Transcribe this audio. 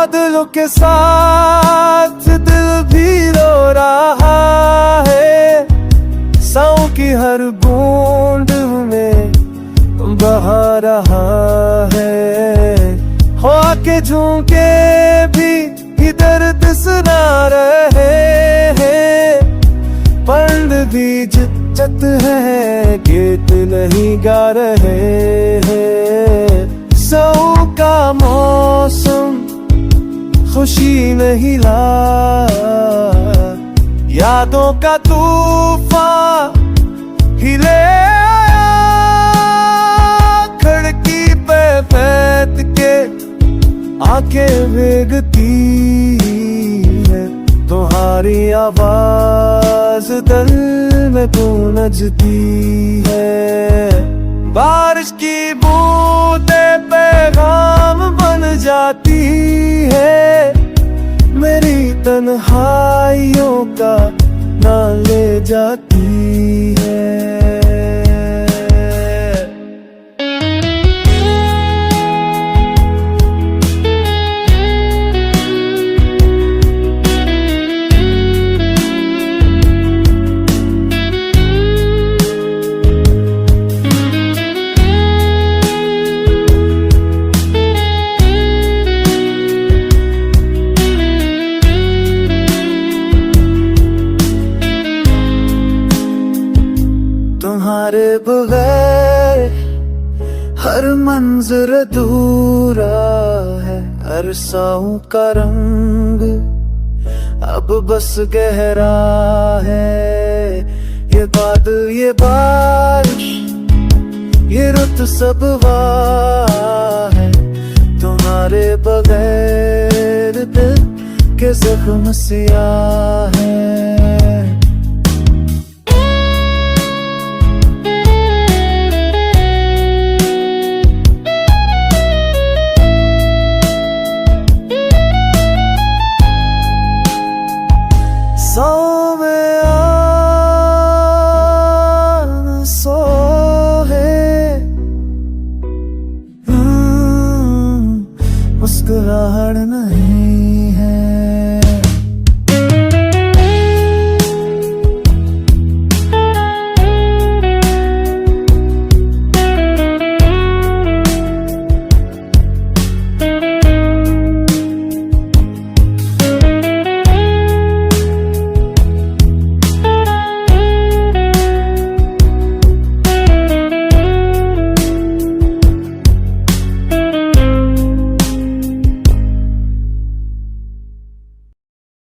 बादलों के साथ दिल भी रो रहा है, सांव की हर बूंद में बहा रहा है। हो के झुमके भी दर्द सुना रहे हैं, पंड भी चत है गीत नहीं गा रहे हैं। सौ का मौसम खुशी नहीं ला, यादों का तूफान हिले आया। खिड़की पे बैठ के आंखें भीगती है, तुम्हारी आवाज दिल में गूंजती है। बारिश की बूंदें पैगाम बन जाती है, मेरी तन्हाइयों का नाम ले जाती है। तुम्हारे बगैर हर मंजर अधूरा है, अरसाओं का रंग अब बस गहरा है। ये बादल ये बारिश ये रुत सब वाह है, तुम्हारे बगैर दिल के जख्म सियाह है।